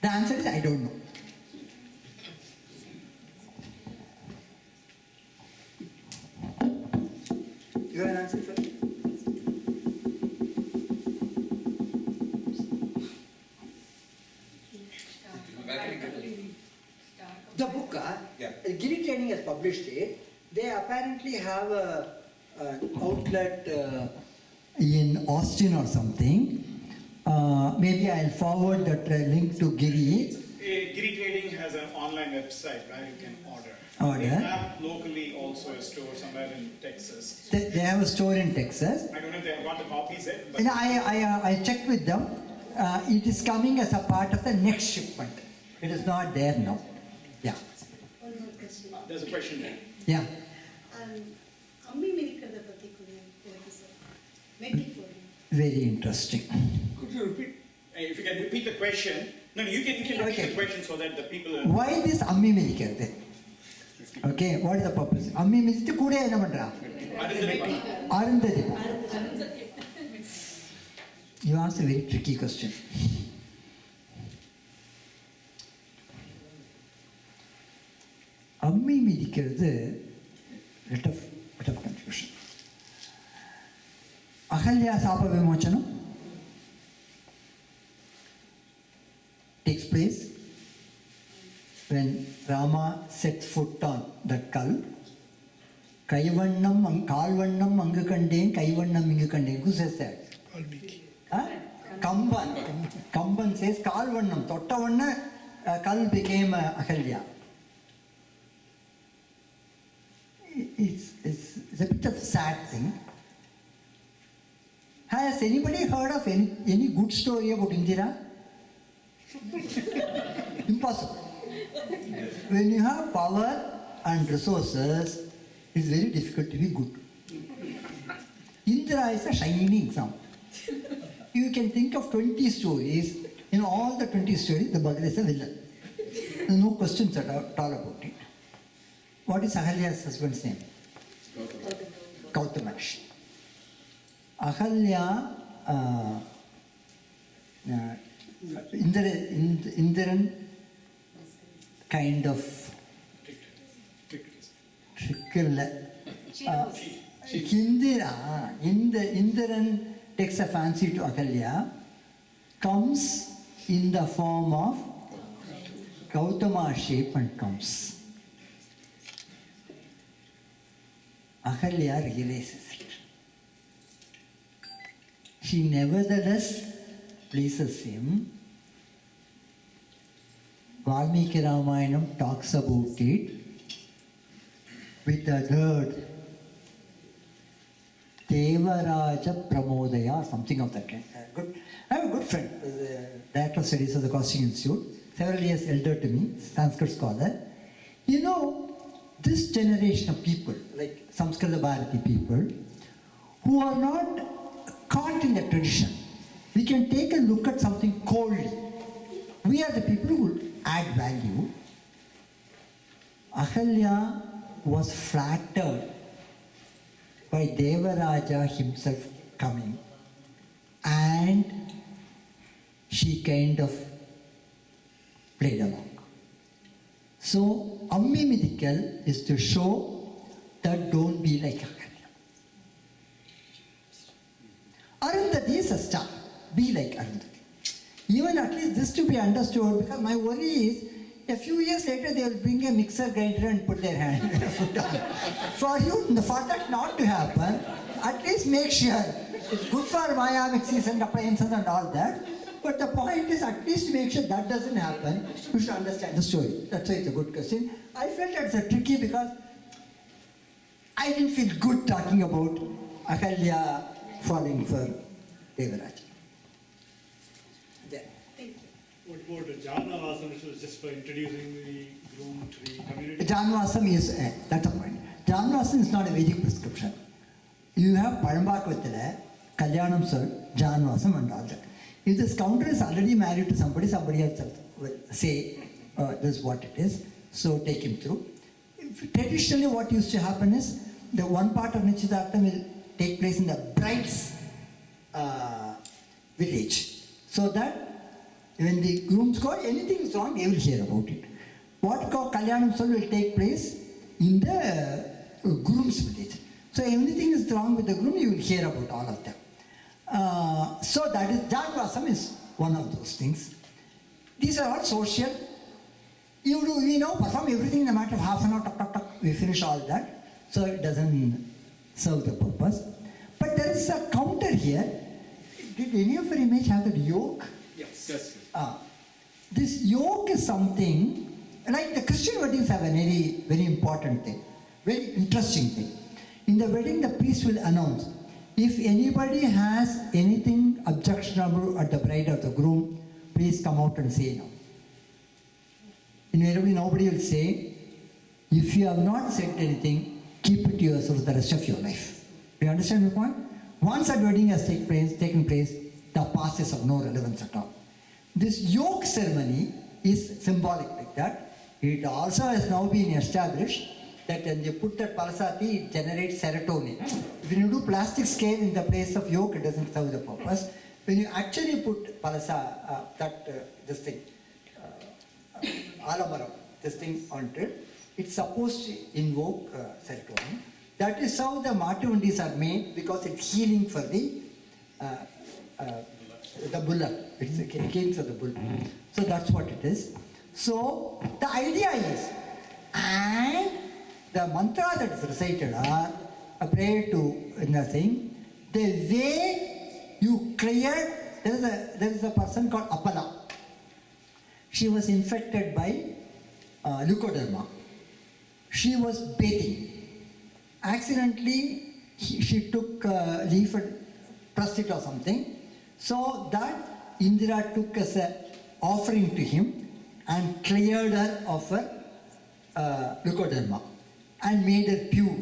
The answer is I don't know. You have an answer for it? The book, Giri Training has published it. They apparently have an outlet in Austin or something. Maybe I'll forward that link to Giri. Giri Trading has an online website where you can order. Order. They have locally also a store somewhere in Texas. They have a store in Texas. I don't know if they have got the copies yet. But And I checked with them. It is coming as a part of the next shipment. It is not there now. Yeah. One more question. there's a question there. Yeah. Ammi Medikarada பத்தி கொஞ்சம் sir. Make it for me. Very interesting. Could you repeat? If you can repeat the question. No, you can repeat the question so that the people... Why this Ammi Medikarada? Okay, what is the purpose? Ammi Medikarada kuda enna pandra? Arundhati. You asked a very tricky question. Ammi Medikarada, bit of confusion. Ahalya Sapa Vimochanam takes place when Rama sets foot on that kal. Kaivannam, Kalvannam, Angakandin, Kaivannam, Ingakandin. Who says that? Kamban says Kalvannam. Tottavanna Kal became Ahalya. It's a bit of a sad thing. Has anybody heard of any good story about Indira? Impossible. When you have power and resources, it's very difficult to be good. Indira is a shining example. You can think of 20 stories. In all the 20 stories, the Bhagavad is a villain. There's no questions at all about it. What is Ahalya's husband's name? Gautama. Ahalya, Indiran kind of trickle. Indiran takes a fancy to Ahalya, comes in the form of Gautama shape and comes. Ahalya realizes it. She nevertheless pleases him. Valmiki Ramayanam talks about it with the word Devaraja Pramodaya, something of that kind. I have a good friend, Director of Studies of the Costume Institute, several years elder to me, Sanskrit scholar. You know, this generation of people, like Samskrita Bharati people, who are not caught in the tradition, we can take a look at something coldly. We are the people who will add value. Ahalya was flattered by Devaraja himself coming, and she kind of played along. So, Ammi Medical is to show that don't be like Ahalya. Arundhati is a star. Be like Arundhati. Even at least this to be understood, because my worry is, a few years later they will bring a mixer grinder and put their hand foot on. For that not to happen, at least make sure. It's good for Maya mixers and appliances and all that. But the point is, at least make sure that doesn't happen. You should understand the story. That's why it's a good question. I felt it's a tricky because I didn't feel good talking about Ahalya falling for Devaraja. What about Janavasam, which was just for introducing the groom to the community? Janavasam is, that's a point. Janavasam is not a Vedic prescription. You have Parambhakvatila, Kalyanam Sir, Janavasam and all that. If the scoundrel is already married to somebody else will say, this is what it is, so take him through. Traditionally what used to happen is, the one part of Nichidatam will take place in the bride's village, so that When the grooms go, anything is wrong, they will hear about it. What called Kalyanam will take place in the groom's village. So anything is wrong with the groom, you will hear about all of them. So that is, Jadavasam is one of those things. These are all social. Perform everything in a matter of half an hour, tuck, tuck, tuck, we finish all that. So it doesn't serve the purpose. But there is a counter here. Did any of your image have that yoke? Yes. This yoke is something, like the Christian weddings have a very, very important thing, very interesting thing. In the wedding, the priest will announce, if anybody has anything objectionable at the bride or the groom, please come out and say no. Invariably, nobody will say, if you have not said anything, keep it to yourself for the rest of your life. Do you understand my point? Once a wedding has taken place, the past is of no relevance at all. This yoke ceremony is symbolic like that. It also has now been established that when you put that palasati, it generates serotonin. When you do plastic scale in the place of yoke, it doesn't serve the purpose. When you actually put this thing, alamaram, this thing onto it, it's supposed to invoke serotonin. That is how the Matuvandis are made, because it's healing for the bulla. It's healing for the bull. So that's what it is. So the idea is, and the mantra that is recited are a prayer to nothing. The way you clear, there is a person called Apala. She was infected by leukoderma. She was bathing. Accidentally, she took leaf and pressed it or something. So that Indira took as an offering to him and cleared her of her leukoderma and made her pure.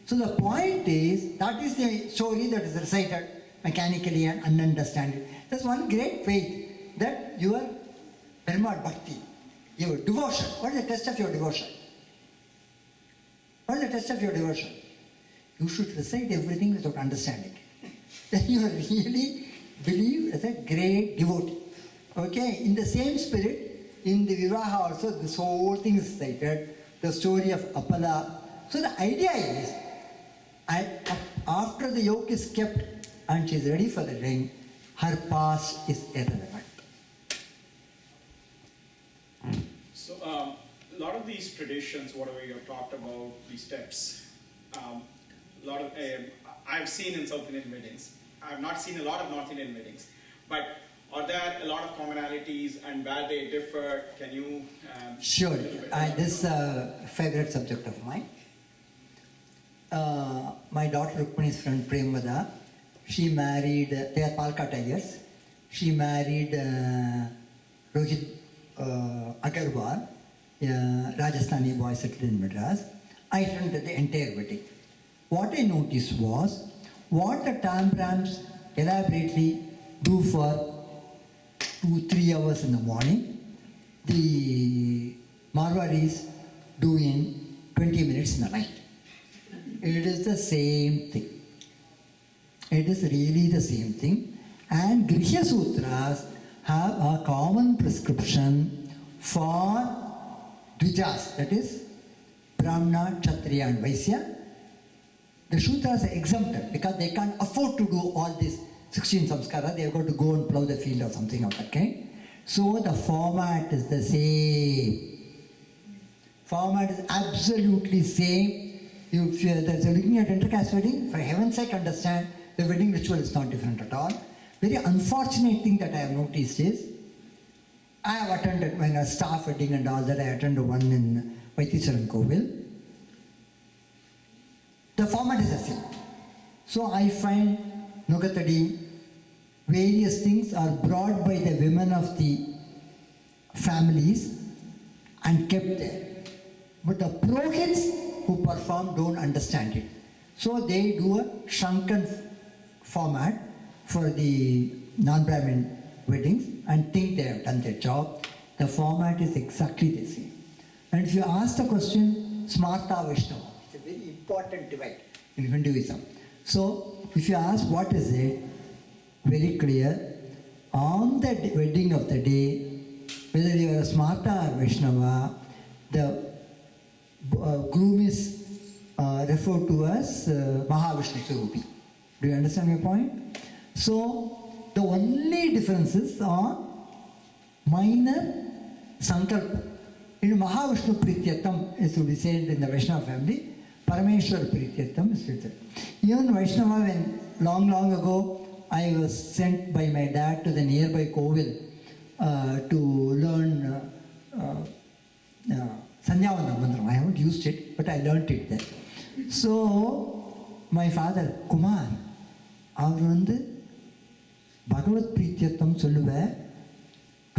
So the point is, that is the story that is recited mechanically and ununderstanding. There's one great faith that your Parmad Bhakti, your devotion. What is the test of your devotion? What is the test of your devotion? You should recite everything without understanding. Then you really believe as a great devotee. Okay? In the same spirit, in the Vivaha also, this whole thing is cited. The story of Apala. So the idea is, after the yoke is kept and she is ready for the ring, her past is irrelevant. So a lot of these traditions, whatever you have talked about, these steps, I've seen in South Indian weddings. I have not seen a lot of North Indian weddings, but are there a lot of commonalities, and where they differ? Can you? Sure. This is a favorite subject of mine. My daughter Rukmani's friend Premvada, she married, they are Palka Tigers. She married Rohit Agarwal, Rajasthani boy settled in Madras. I attended the entire wedding. What I noticed was, what the Tambrams elaborately do for 2-3 hours in the morning, the Marwadis do in 20 minutes in the night. It is the same thing. It is really the same thing. And Grihya Sutras have a common prescription for Dvijas, that is Brahmana, Kshatriya and Vaisya. The Shudras are exempted because they can't afford to do all these 16 samskara. They have got to go and plow the field or something of that kind. So the format is the same. Format is absolutely same. If you're looking at intercaste wedding, for heaven's sake understand, the wedding ritual is not different at all. Very unfortunate thing that I have noticed is, I have attended, when a staff wedding and all that, I attended one in Vaitisaran Kovil. The format is the same. So I find Nugatadi, various things are brought by the women of the families and kept there. But the Purohits who perform don't understand it. So they do a shrunken format for the non-Brahmin weddings and think they have done their job. The format is exactly the same. And if you ask the question, Smarta Vaishnava, it's a very important divide in Hinduism. So if you ask what is it, very clear, on the wedding of the day, whether you are a Smarta or Vaishnava, the groom is referred to as Mahavishnu Sarupi. Do you understand my point? So, the only differences are minor sankalpa. In Mahavishnu Prityatam, as would be said in the Vaishnava family, Parameshwar Prityatam is written. Even Vaishnava, when long ago, I was sent by my dad to the nearby Kovil to learn Sandhyavanam Mantram. I haven't used it, but I learnt it there. So, my father, Kumar, அவர் வந்து பகவத் பிரீத்தியர்த்தம் சொல்லுவார்.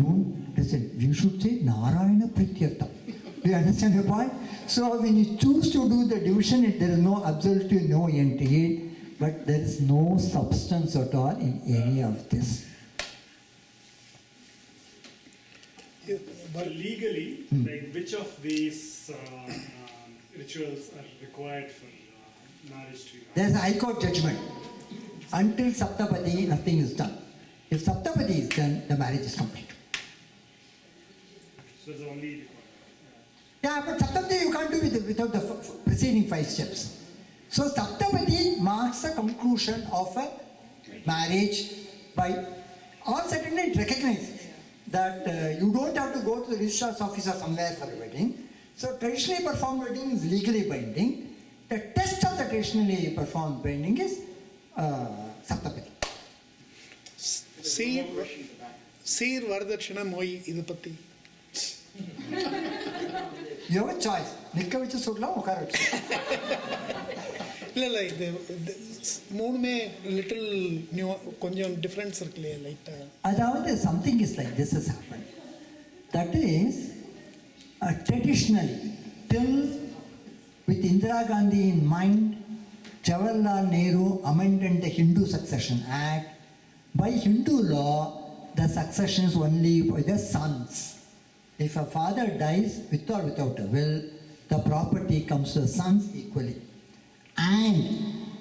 Don't listen. You should say Narayana Prityartham. Do you understand the point? So when you choose to do the division, there is no absolutely no end to it, but there is no substance at all in any of this. But legally, like which of these rituals are required for marriage to be? There is a High Court judgment. Until Saptapadi, nothing is done. If Saptapadi is done, the marriage is complete. So it's only required. Yeah, but Saptapadi you can't do without the preceding 5 steps. So Saptapadi marks the conclusion of a marriage by all settlement recognizes that you don't have to go to the registrar's office or somewhere for a wedding. So traditionally performed wedding is legally binding. The test of the traditionally performed wedding is Saptapadi. Seer Vardakshana Moi idu patti. You have a choice. நிற்க வச்சு சொல்லலாம், உட்கார வச்சு. இல்லை இது மூணுமே little new கொஞ்சம் difference இருக்கு இல்லையா லைட்டாக. அதாவது something is like this has happened. That is traditionally till with Indira Gandhi in mind, Jawaharlal Nehru amended the Hindu Succession Act. By Hindu law, the succession is only for the sons. If a father dies with or without a will, the property comes to the sons equally. And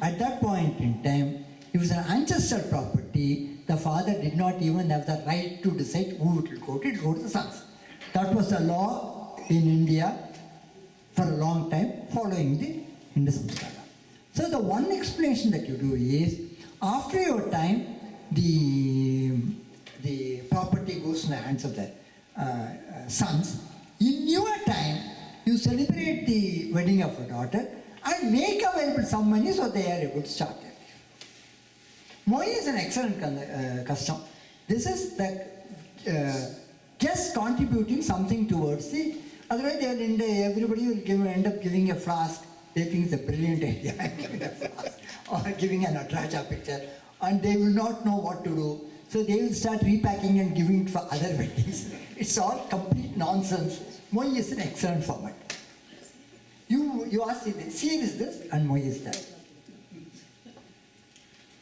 at that point in time, if it's an ancestral property, the father did not even have the right to decide who it will go to. It will go to the sons. That was the law in India for a long time, following the Hindu Samskara. So the one explanation that you do is, after your time, the property goes in the hands of the sons. In your time, you celebrate the wedding of a daughter and make available some money so they are able to start it. Moi is an excellent custom. This is the guest contributing something towards the. Otherwise, everybody will end up giving a flask. They think it's a brilliant idea, giving a flask or giving an Atraja picture, and they will not know what to do. So they will start repacking and giving it for other weddings. It's all complete nonsense. Moi is an excellent format. You ask it, Seer is this and Moi is that.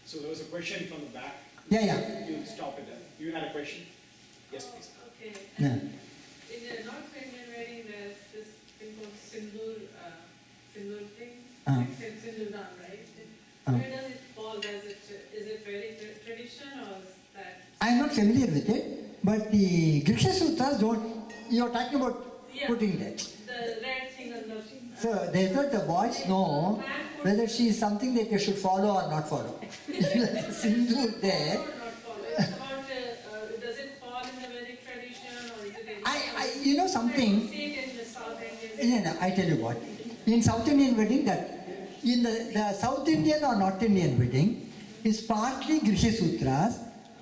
So there was a question from the back. Yeah. You stop it there. You had a question? Yes, please. Okay. Yeah. In the North Indian wedding, there's this thing called sindoor thing. Like sindoor, right? Where does it fall? Is it very tradition or is that? I am not familiar with it, but the Griksha Sutras don't. You are talking about putting that. The red thing on the. So they thought the boys know whether she is something that they should follow or not follow. If you have a sindoor there. Not follow. It's about does it fall in the Vedic tradition or is it? You know something. I see it in the South Indian. No, I tell you what. In South Indian wedding, that in the South Indian or North Indian wedding is partly Griksha Sutras,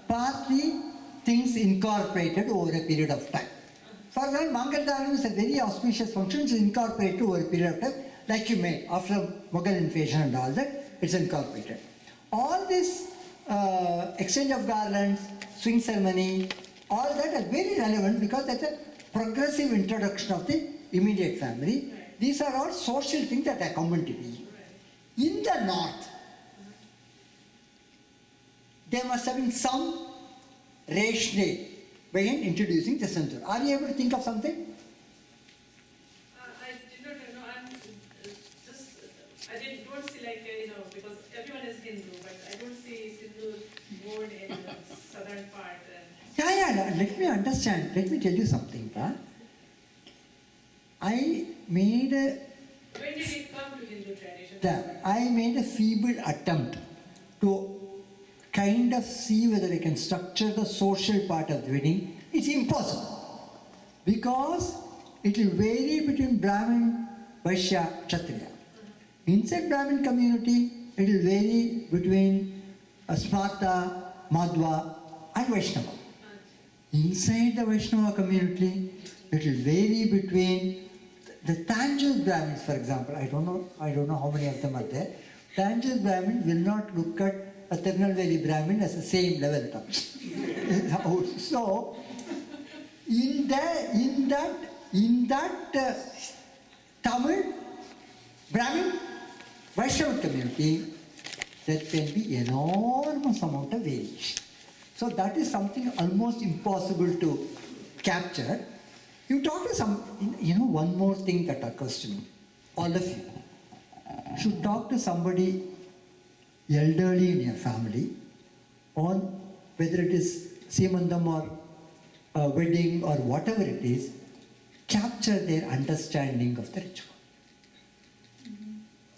partly things incorporated over a period of time. For example, Mangaladharanam is a very auspicious function. It's incorporated over a period of time, like you made after Mughal invasion and all that. It's incorporated. All this exchange of garlands, swing ceremony, all that are very relevant because that's a progressive introduction of the immediate family. These are all social things that are common to me. In the north, there must have been some rationale behind introducing the sindoor. Are you able to think of something? I did not know. I don't see because everyone is Hindu, but I don't see sindoor born in the southern part. Yeah, let me understand. Let me tell you something. I made a When did it come to Hindu tradition? I made a feeble attempt to kind of see whether I can structure the social part of the wedding. It's impossible because it will vary between Brahmin, Vaishya, Kshatriya. Inside Brahmin community, it will vary between Smarta, Madhva and Vaishnava. Inside the Vaishnava community, it will vary between the Tanjore Brahmins, for example. I don't know how many of them are there. Tanjore Brahmin will not look at a Tirunelveli Brahmin as the same level. So, in that Tamil Brahmin Vaishnava community, there can be enormous amount of variation. So that is something almost impossible to capture. You talk to one more thing that occurs to me. All of you should talk to somebody elderly in your family on whether it is Simandam or a wedding or whatever it is, capture their understanding of the ritual.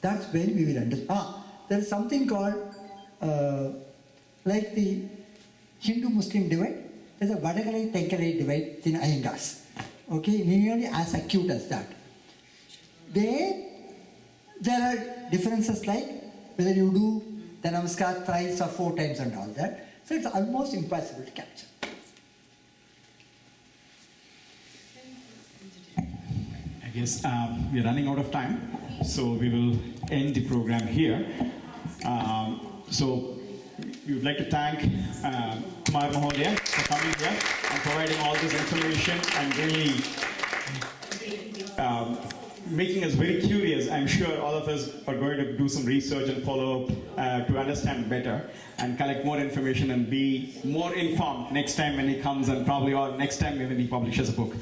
That's when we will understand. There is something called, like the Hindu-Muslim divide, there's a Vadakalai, Tenkalai divide in Iyengas. Okay, nearly as acute as that. There are differences like whether you do the Namaskar thrice or 4 times and all that. So it's almost impossible to capture. I guess we're running out of time, so we will end the program here. So we would like to thank Kumar Mahodaya for coming here and providing all this information and really making us very curious. I'm sure all of us are going to do some research and follow up to understand better and collect more information and be more informed next time when he comes and probably or next time when he publishes a book.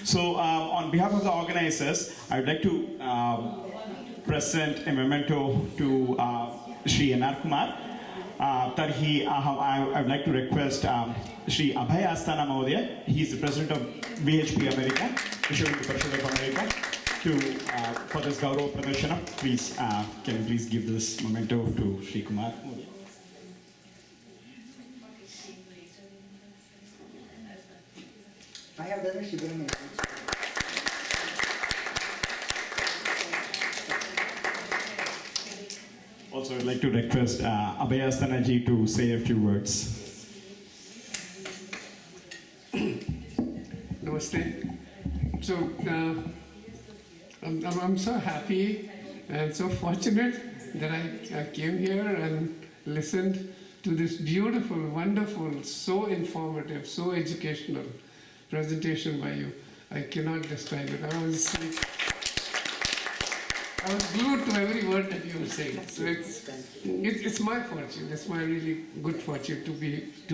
So on behalf of the organizers, I would like to present a memento to Shri N R Kumar. Tarhi, I would like to request Shri Abhudayam Mahodaya. He is the president of VHP America, Vishwa Parishad of America, for this Gaurav Pradarshana. Please, can you please give this memento to Shri Kumar? I have done a Shibram. Also, I'd like to request Abhudayam ji to say a few words. Namaste. So, I'm so happy and so fortunate that I came here and listened to this beautiful, wonderful, so informative, so educational presentation by you. I cannot describe it. I was glued to every word that you were saying. So it's my fortune. It's my really good fortune to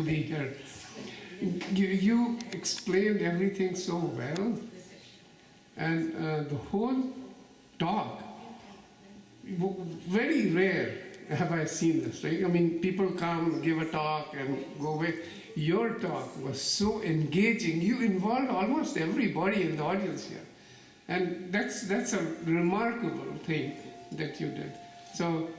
be here. You explained everything so well, and the whole talk. Very rare have I seen this. Right? I mean, people come, give a talk, and go away. Your talk was so engaging. You involved almost everybody in the audience here. And that's a remarkable thing that you did. So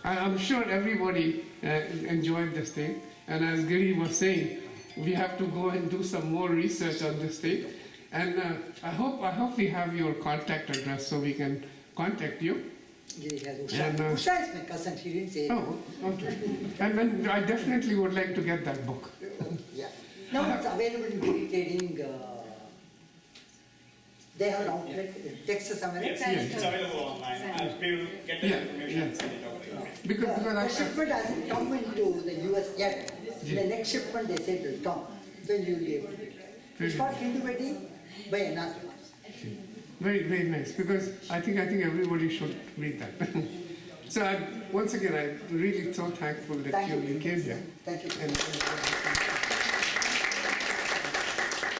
I'm sure everybody enjoyed this thing. And as Giri was saying, we have to go and do some more research on this thing. And I hope we have your contact address so we can contact you. Giri has Usha. Usha is my cousin. She didn't say. Oh, okay. And then I definitely would like to get that book. Yeah. Now it's available in Giri Trading. They have an outlet, Texas America. Yes, it's available online. We will get the information and send it over. Because The shipment hasn't come into the US yet. The next shipment they said will come. Then you will be able to get it. It's called Hindu Wedding by N R Kumar. very, very nice. Because I think everybody should read that. So once again, I'm really so thankful that you came here. Thank you. And